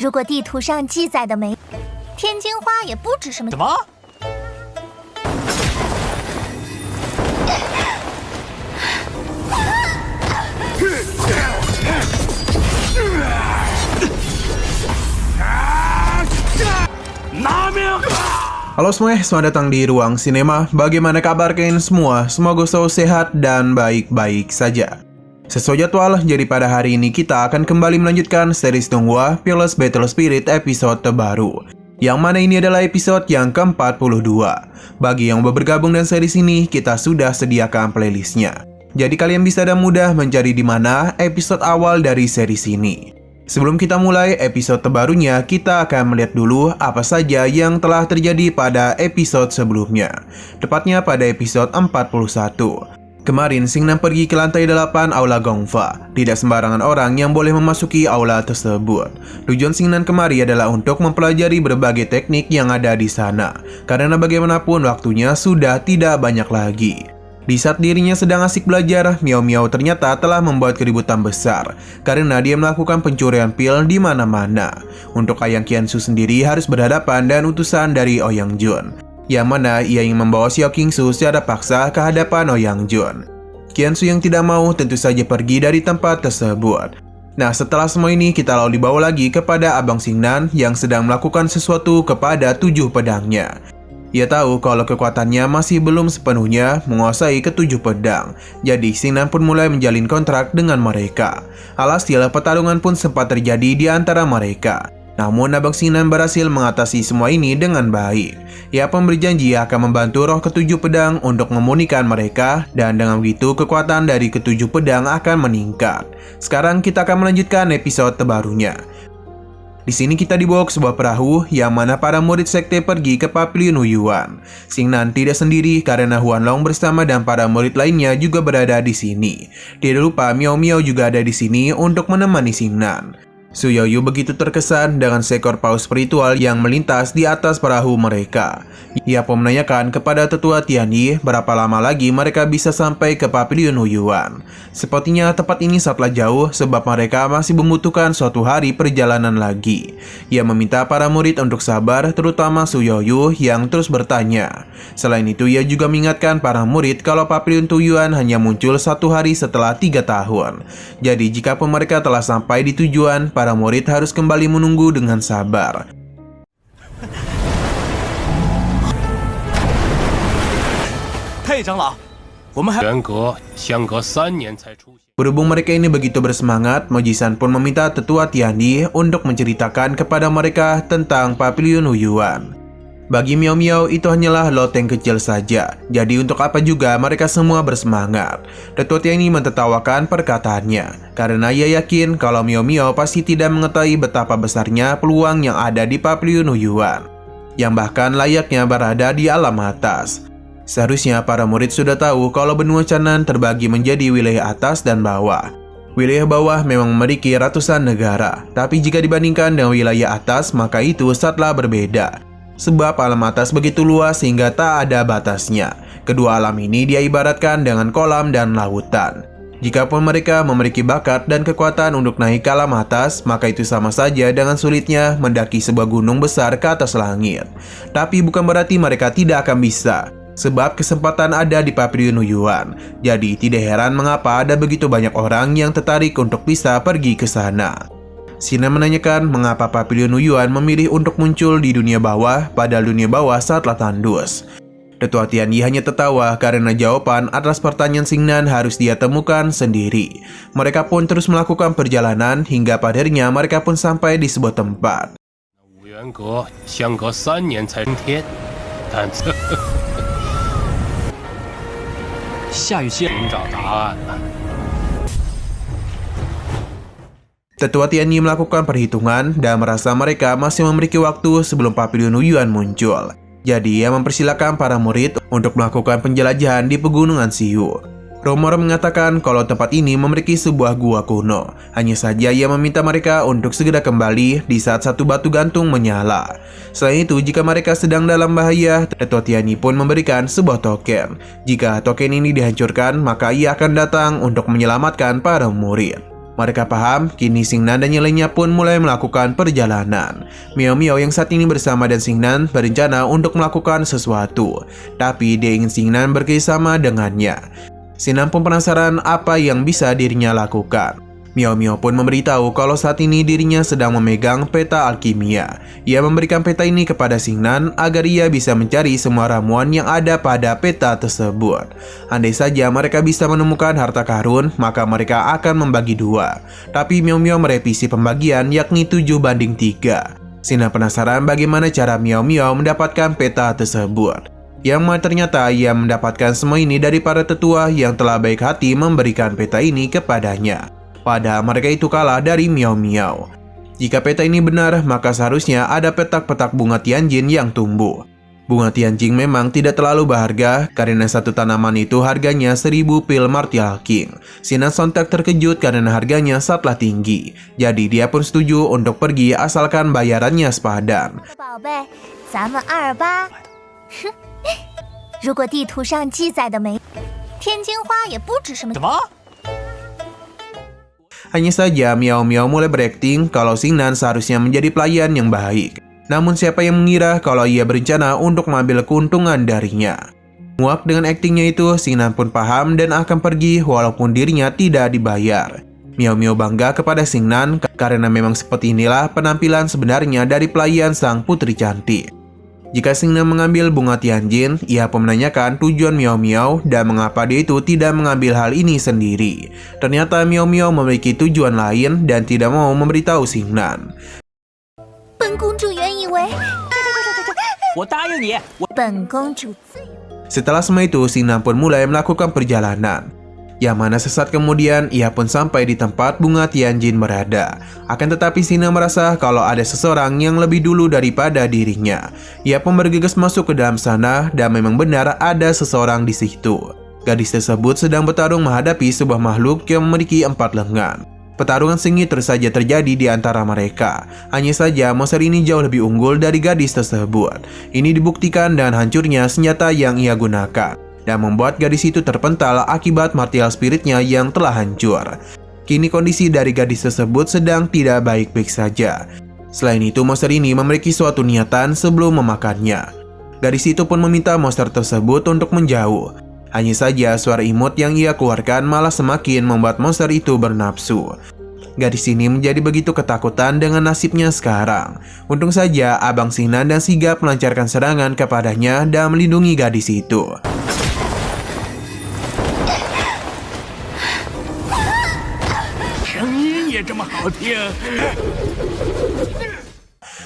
如果地图上记载的没，天津花也不止什么。什么？ Halo semuanya, selamat datang di Ruang Sinema. Bagaimana kabar kalian semua? Semoga selalu sehat dan baik-baik saja. Sesuai jadwal, jadi pada hari ini kita akan kembali melanjutkan series Donghua Fearless Battle Spirit episode terbaru, yang mana ini adalah episode yang ke-42. Bagi yang baru bergabung dengan series ini, kita sudah sediakan playlistnya. Jadi kalian bisa dengan mudah mencari di mana episode awal dari series ini. Sebelum kita mulai episode terbarunya, kita akan melihat dulu apa saja yang telah terjadi pada episode sebelumnya. Tepatnya pada episode 41. Kemarin, Xingnan pergi ke lantai 8 Aula Gongfa. Tidak sembarangan orang yang boleh memasuki aula tersebut. Tujuan Xingnan kemari adalah untuk mempelajari berbagai teknik yang ada di sana. Karena bagaimanapun waktunya sudah tidak banyak lagi. Di saat dirinya sedang asik belajar, Miao Miao ternyata telah membuat keributan besar karena dia melakukan pencurian pil di mana-mana. Untuk Ayang Qiansu sendiri harus berhadapan dengan utusan dari Ouyang Jun, yang mana ia ingin membawa Xiao Qingsu secara paksa ke hadapan Ouyang Jun. Qiansu yang tidak mau tentu saja pergi dari tempat tersebut. Nah, setelah semua ini kita lalu dibawa lagi kepada Abang Xingnan yang sedang melakukan sesuatu kepada 7 pedangnya. Ia tahu kalau kekuatannya masih belum sepenuhnya menguasai ke-7 pedang. Jadi Xingnan pun mulai menjalin kontrak dengan mereka. Alhasil pertarungan pun sempat terjadi di antara mereka. Namun Abang Xingnan berhasil mengatasi semua ini dengan baik. Ia pun berjanji akan membantu roh ke-7 pedang untuk memurnikan mereka, dan dengan begitu kekuatan dari ke-7 pedang akan meningkat. Sekarang kita akan melanjutkan episode terbarunya. Di sini kita dibawa ke sebuah perahu yang mana para murid sekte pergi ke Pavilion Huiyuan. Xingnan tidak sendiri karena Huanlong bersama dan para murid lainnya juga berada di sini. Tidak lupa Miao Miao juga ada di sini untuk menemani Xingnan. Su Youyu begitu terkesan dengan seekor paus spiritual yang melintas di atas perahu mereka. Ia pun menanyakan kepada tetua Tianyi berapa lama lagi mereka bisa sampai ke Pavilion Huiyuan. Sepertinya tempat ini sangatlah jauh sebab mereka masih membutuhkan suatu hari perjalanan lagi. Ia meminta para murid untuk sabar, terutama Su Youyu yang terus bertanya. Selain itu ia juga mengingatkan para murid kalau Pavilion Huiyuan hanya muncul 1 hari setelah 3 tahun. Jadi jika pun mereka telah sampai di tujuan, para murid harus kembali menunggu dengan sabar. Berhubung mereka ini begitu bersemangat, Mojisan pun meminta tetua Tianyi untuk menceritakan kepada mereka tentang Pavilion Huiyuan. Bagi Miao Miao itu hanyalah loteng kecil saja, jadi untuk apa juga mereka semua bersemangat. Tetua Tianyi mentertawakan perkataannya, karena ia yakin kalau Miao Miao pasti tidak mengetahui betapa besarnya peluang yang ada di Pavilion Huiyuan, yang bahkan layaknya berada di alam atas. Seharusnya para murid sudah tahu kalau benua Canaan terbagi menjadi wilayah atas dan bawah. Wilayah bawah memang memiliki ratusan negara, tapi jika dibandingkan dengan wilayah atas maka itu sangatlah berbeda. Sebab alam atas begitu luas sehingga tak ada batasnya. Kedua alam ini dia ibaratkan dengan kolam dan lautan. Jikapun mereka memiliki bakat dan kekuatan untuk naik ke alam atas, maka itu sama saja dengan sulitnya mendaki sebuah gunung besar ke atas langit. Tapi bukan berarti mereka tidak akan bisa, sebab kesempatan ada di Pavilion Huiyuan. Jadi tidak heran mengapa ada begitu banyak orang yang tertarik untuk bisa pergi ke sana. Xingnan menanyakan mengapa Pavilion Huiyuan memilih untuk muncul di dunia bawah, padahal dunia bawah sangatlah tandus. Tetua Tianyi hanya tertawa karena jawaban atas pertanyaan Xingnan harus dia temukan sendiri. Mereka pun terus melakukan perjalanan hingga pada akhirnya mereka pun sampai di sebuah tempat. Tetua Tianyi melakukan perhitungan dan merasa mereka masih memiliki waktu sebelum Pavilion Huiyuan muncul. Jadi ia mempersilakan para murid untuk melakukan penjelajahan di pegunungan Xiyu. Rumor mengatakan kalau tempat ini memiliki sebuah gua kuno. Hanya saja ia meminta mereka untuk segera kembali di saat satu batu gantung menyala. Selain itu, jika mereka sedang dalam bahaya, Tetua Tianyi pun memberikan sebuah token. Jika token ini dihancurkan, maka ia akan datang untuk menyelamatkan para murid. Mereka paham, kini Xingnan dan yang lainnya pun mulai melakukan perjalanan. Miao Miao yang saat ini bersama dan Xingnan berencana untuk melakukan sesuatu, tapi dia ingin Xingnan bekerjasama dengannya. Xingnan pun penasaran apa yang bisa dirinya lakukan. Miao Miao pun memberitahu kalau saat ini dirinya sedang memegang peta alkimia. Ia memberikan peta ini kepada Xingnan agar ia bisa mencari semua ramuan yang ada pada peta tersebut. Andai saja mereka bisa menemukan harta karun, maka mereka akan membagi dua. Tapi Miao Miao merevisi pembagian yakni 7:3. Xingnan penasaran bagaimana cara Miao Miao mendapatkan peta tersebut. Yang ternyata ia mendapatkan semua ini dari para tetua yang telah baik hati memberikan peta ini kepadanya. Padahal mereka itu kalah dari Miao Miao. Jika peta ini benar, maka seharusnya ada petak-petak bunga Tianjin yang tumbuh. Bunga Tianjin memang tidak terlalu berharga karena satu tanaman itu harganya 1000 pil Martial King. Xingnan sontak terkejut karena harganya sangatlah tinggi. Jadi dia pun setuju untuk pergi asalkan bayarannya sepadan. 宝贝，咱们28。哼，如果地图上记载的没，天津花也不止什么。 Hanya saja Miao Miao mulai berakting kalau Xingnan seharusnya menjadi pelayan yang baik. Namun siapa yang mengira kalau ia berencana untuk mengambil keuntungan darinya. Muak dengan aktingnya itu, Xingnan pun paham dan akan pergi walaupun dirinya tidak dibayar. Miao Miao bangga kepada Xingnan karena memang seperti inilah penampilan sebenarnya dari pelayan sang putri cantik. Jika Xingnan mengambil bunga Tianjin, ia pun menanyakan tujuan Miao Miao dan mengapa dia itu tidak mengambil hal ini sendiri. Ternyata Miao Miao memiliki tujuan lain dan tidak mau memberitahu Xingnan. 本公主原以为，我答应你。本公主自有。 Setelah semua itu, Xingnan pun mulai melakukan perjalanan. Yang mana sesaat kemudian ia pun sampai di tempat bunga Tianjin berada. Akan tetapi Xingnan merasa kalau ada seseorang yang lebih dulu daripada dirinya. Ia pun bergegas masuk ke dalam sana dan memang benar ada seseorang di situ. Gadis tersebut sedang bertarung menghadapi sebuah makhluk yang memiliki 4 lengan. Pertarungan sengit terus saja terjadi di antara mereka. Hanya saja monster ini jauh lebih unggul dari gadis tersebut. Ini dibuktikan dengan hancurnya senjata yang ia gunakan dan membuat gadis itu terpental akibat martial spiritnya yang telah hancur. Kini kondisi dari gadis tersebut sedang tidak baik-baik saja. Selain itu, monster ini memiliki suatu niatan sebelum memakannya. Gadis itu pun meminta monster tersebut untuk menjauh. Hanya saja suara imut yang ia keluarkan malah semakin membuat monster itu bernafsu. Gadis ini menjadi begitu ketakutan dengan nasibnya sekarang. Untung saja Abang Xingnan dan sigap melancarkan serangan kepadanya dan melindungi gadis itu.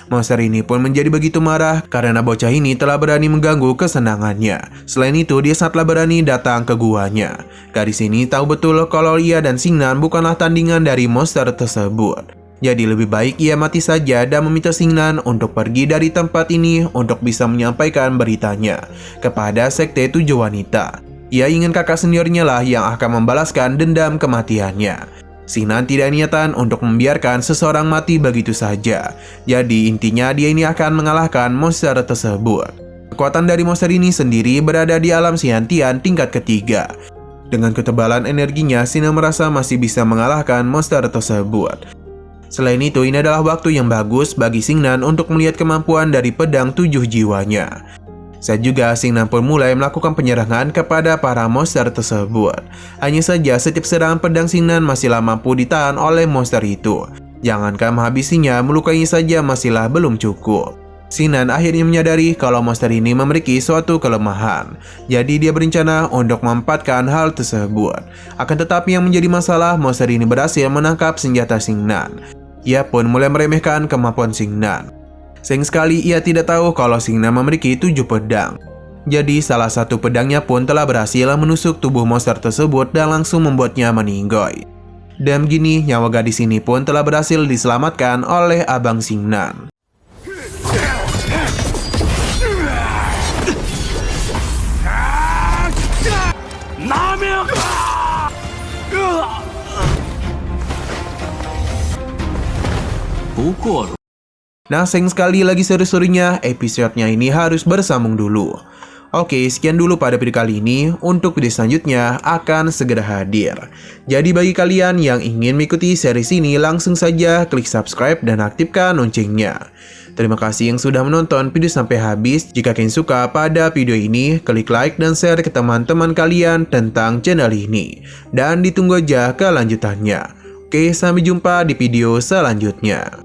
Monster ini pun menjadi begitu marah karena bocah ini telah berani mengganggu kesenangannya. Selain itu, dia sangatlah berani datang ke guanya. Gadis ini tahu betul kalau ia dan Xingnan bukanlah tandingan dari monster tersebut. Jadi lebih baik ia mati saja dan meminta Xingnan untuk pergi dari tempat ini untuk bisa menyampaikan beritanya kepada Sekte 7 Wanita. Ia ingin kakak seniornya lah yang akan membalaskan dendam kematiannya. Xingnan tidak niatan untuk membiarkan seseorang mati begitu saja. Jadi intinya dia ini akan mengalahkan monster tersebut. Kekuatan dari monster ini sendiri berada di alam Xiantian tingkat ketiga. Dengan ketebalan energinya, Xingnan merasa masih bisa mengalahkan monster tersebut. Selain itu, ini adalah waktu yang bagus bagi Xingnan untuk melihat kemampuan dari pedang 7 jiwanya. Saat juga Xingnan pun mulai melakukan penyerangan kepada para monster tersebut. Hanya saja setiap serangan pedang Xingnan masihlah mampu ditahan oleh monster itu. Jangankan menghabisinya, melukainya saja masihlah belum cukup. Xingnan akhirnya menyadari kalau monster ini memiliki suatu kelemahan. Jadi dia berencana untuk memanfaatkan hal tersebut. Akan tetapi yang menjadi masalah, monster ini berhasil menangkap senjata Xingnan. Ia pun mulai meremehkan kemampuan Xingnan. Sayang sekali ia tidak tahu kalau Xingnan memiliki 7 pedang. Jadi salah satu pedangnya pun telah berhasil menusuk tubuh monster tersebut dan langsung membuatnya meninggoy. Dan begini nyawa gadis ini pun telah berhasil diselamatkan oleh Abang Xingnan. Nah, sayang sekali lagi seru-serunya, episodenya ini harus bersambung dulu. Oke, sekian dulu pada video kali ini. Untuk video selanjutnya akan segera hadir. Jadi bagi kalian yang ingin mengikuti series ini, langsung saja klik subscribe dan aktifkan loncengnya. Terima kasih yang sudah menonton video sampai habis. Jika kalian suka pada video ini, klik like dan share ke teman-teman kalian tentang channel ini. Dan ditunggu aja kelanjutannya. Oke, sampai jumpa di video selanjutnya.